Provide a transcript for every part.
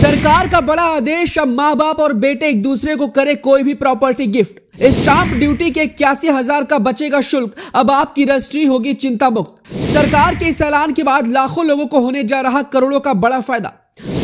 सरकार का बड़ा आदेश, अब माँ बाप और बेटे एक दूसरे को करे कोई भी प्रॉपर्टी गिफ्ट। स्टाम्प ड्यूटी के 81,000 का बचेगा शुल्क, अब आपकी रजिस्ट्री होगी चिंता मुक्त। सरकार के इस ऐलान के बाद लाखों लोगों को होने जा रहा करोड़ों का बड़ा फायदा।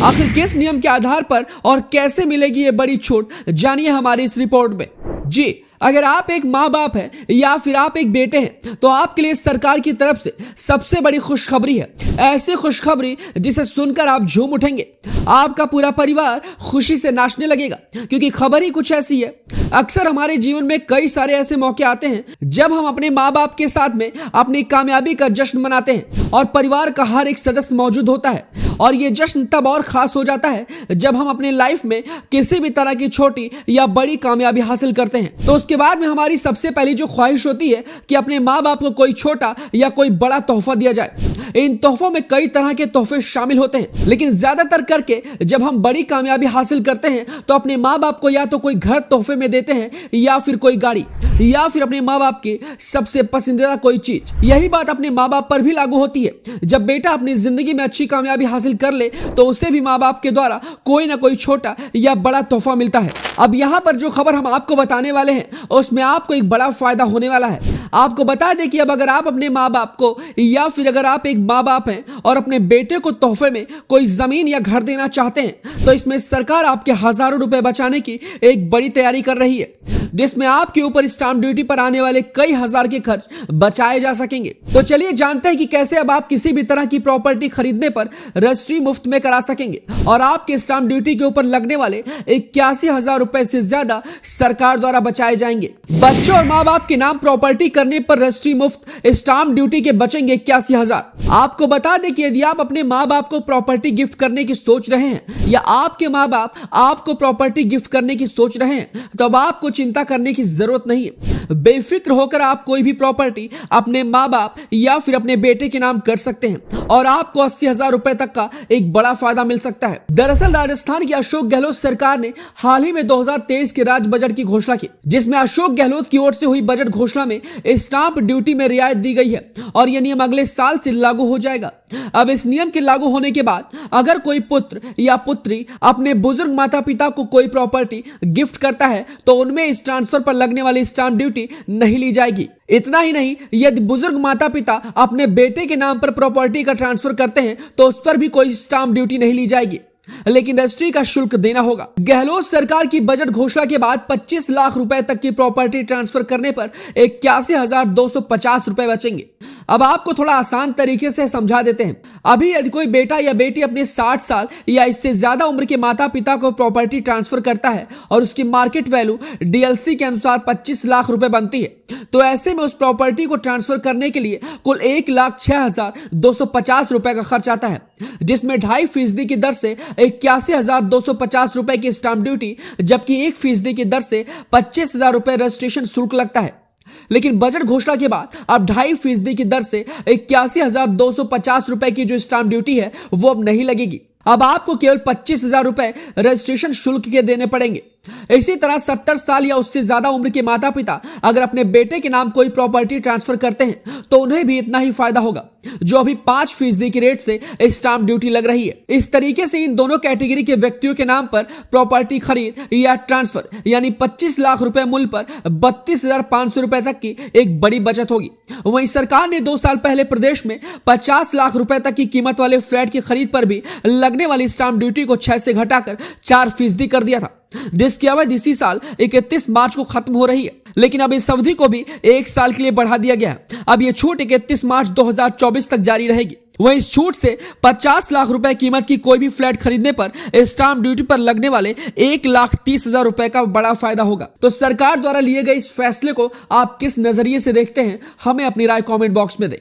आखिर किस नियम के आधार पर और कैसे मिलेगी ये बड़ी छूट, जानिए हमारी इस रिपोर्ट में। जी, अगर आप एक माँ बाप हैं या फिर आप एक बेटे हैं तो आपके लिए सरकार की तरफ से सबसे बड़ी खुशखबरी है। ऐसी खुशखबरी जिसे सुनकर आप झूम उठेंगे, आपका पूरा परिवार खुशी से नाचने लगेगा, क्योंकि खबर ही कुछ ऐसी है। अक्सर हमारे जीवन में कई सारे ऐसे मौके आते हैं जब हम अपने माँ बाप के साथ में अपनी कामयाबी का जश्न मनाते हैं और परिवार का हर एक सदस्य मौजूद होता है। और ये जश्न तब और खास हो जाता है जब हम अपने लाइफ में किसी भी तरह की छोटी या बड़ी कामयाबी हासिल करते हैं। तो उसके बाद में हमारी सबसे पहली जो ख्वाहिश होती है कि अपने माँ बाप को कोई छोटा या कोई बड़ा तोहफा दिया जाए। इन तोहफों में कई तरह के तोहफे शामिल होते हैं, लेकिन ज्यादातर करके जब हम बड़ी कामयाबी हासिल करते हैं तो अपने माँ बाप को या तो कोई घर तोहफे में देते हैं या फिर कोई गाड़ी या फिर अपने माँ बाप की सबसे पसंदीदा कोई चीज। यही बात अपने माँ बाप पर भी लागू होती है। जब बेटा अपनी जिंदगी में अच्छी कामयाबी हासिल कर ले तो उसे भी माँ बाप के द्वारा कोई ना कोई छोटा या बड़ा तोहफा मिलता है। अब यहाँ पर जो खबर हम आपको बताने वाले हैं उसमें आपको एक बड़ा फायदा होने वाला है। आपको बता दें कि अब अगर आप अपने माँ बाप को या फिर अगर आप एक माँ बाप हैं और अपने बेटे को तोहफे में कोई जमीन या घर देना चाहते हैं तो इसमें सरकार आपके हजारों रुपए बचाने की एक बड़ी तैयारी कर रही है, जिसमें आपके ऊपर स्टाम्प ड्यूटी पर आने वाले कई हजार के खर्च बचाए जा सकेंगे। तो चलिए जानते हैं कि कैसे अब आप किसी भी तरह की प्रॉपर्टी खरीदने पर रजिस्ट्री मुफ्त में करा सकेंगे और आपके स्टाम्प ड्यूटी के ऊपर लगने वाले 81,000 रुपए से ज्यादा सरकार द्वारा बचाए जाएंगे। बच्चों और माँ बाप के नाम प्रॉपर्टी करने पर रजिस्ट्री मुफ्त, स्टाम्प ड्यूटी के बचेंगे 81,000। आपको बता दें कि यदि आप अपने माँ बाप को प्रॉपर्टी गिफ्ट करने की सोच रहे हैं या आपके माँ बाप आपको प्रॉपर्टी गिफ्ट करने की सोच रहे हैं तो अब आपको चिंता करने की जरूरत नहीं है। बेफिक्र होकर आप कोई भी प्रॉपर्टी अपने माँ बाप या फिर अपने बेटे के नाम कर सकते हैं और आपको 80,000 रुपए तक का एक बड़ा फायदा मिल सकता है। दरअसल राजस्थान की अशोक गहलोत सरकार ने हाल ही में 2023 के राज्य बजट की घोषणा की, जिसमें अशोक गहलोत की ओर से हुई बजट घोषणा में स्टाम्प ड्यूटी में रियायत दी गई है और यह नियम अगले साल से लागू हो जाएगा। अब इस नियम के लागू होने के बाद अगर कोई पुत्र या पुत्री अपने बुजुर्ग माता पिता को कोई प्रॉपर्टी गिफ्ट करता है तो उनमें इस ट्रांसफर पर लगने वाली स्टाम्प ड्यूटी नहीं ली जाएगी। इतना ही नहीं, यदि बुजुर्ग माता पिता अपने बेटे के नाम पर प्रॉपर्टी का ट्रांसफर करते हैं तो उस पर भी कोई स्टाम्प ड्यूटी नहीं ली जाएगी, लेकिन रजिस्ट्री का शुल्क देना होगा। गहलोत सरकार की बजट घोषणा के बाद 25 लाख रुपए तक की प्रॉपर्टी ट्रांसफर करने पर 81,250 रुपए बचेंगे। अब आपको थोड़ा आसान तरीके से समझा देते हैं। अभी यदि कोई बेटा या बेटी अपने 60 साल या इससे ज्यादा उम्र के माता पिता को प्रॉपर्टी ट्रांसफर करता है और उसकी मार्केट वैल्यू डीएलसी के अनुसार 25 लाख रुपए बनती है, तो ऐसे में उस प्रॉपर्टी को ट्रांसफर करने के लिए कुल 1,06,250 रुपए का खर्च आता है, जिसमें 2.5% की दर से 81,250 रुपए की स्टाम्प ड्यूटी जबकि 1% की दर से 25,000 रुपए रजिस्ट्रेशन शुल्क लगता है। लेकिन बजट घोषणा के बाद अब 2.5% की दर से 81,250 रुपए की जो स्टाम्प ड्यूटी है वो अब नहीं लगेगी। अब आपको केवल 25,000 रुपए रजिस्ट्रेशन शुल्क के देने पड़ेंगे। इसी तरह 70 साल या उससे ज्यादा उम्र के माता पिता अगर अपने बेटे के नाम कोई प्रॉपर्टी ट्रांसफर करते हैं तो उन्हें भी इतना ही फायदा होगा जो अभी 5% की रेट से स्टाम्प ड्यूटी लग रही है। इस तरीके से इन दोनों कैटेगरी के व्यक्तियों के नाम पर प्रॉपर्टी खरीद या ट्रांसफर यानी 25 लाख रुपए मूल्य पर 32,500 रुपए तक की एक बड़ी बचत होगी। वहीं सरकार ने 2 साल पहले प्रदेश में 50 लाख रुपए तक की कीमत वाले फ्लैट की खरीद पर भी लगने वाली स्टाम्प ड्यूटी को 6 से घटाकर 4% कर दिया था, जिसकी अवधि इसी साल 31 मार्च को खत्म हो रही है। लेकिन अब इस अवधि को भी 1 साल के लिए बढ़ा दिया गया है। अब यह छूट 31 मार्च 2024 तक जारी रहेगी। वहीं इस छूट से 50 लाख रुपए कीमत की कोई भी फ्लैट खरीदने पर स्टाम्प ड्यूटी पर लगने वाले 1,30,000 रुपए का बड़ा फायदा होगा। तो सरकार द्वारा लिए गए इस फैसले को आप किस नजरिए से देखते हैं, हमें अपनी राय कमेंट बॉक्स में दें।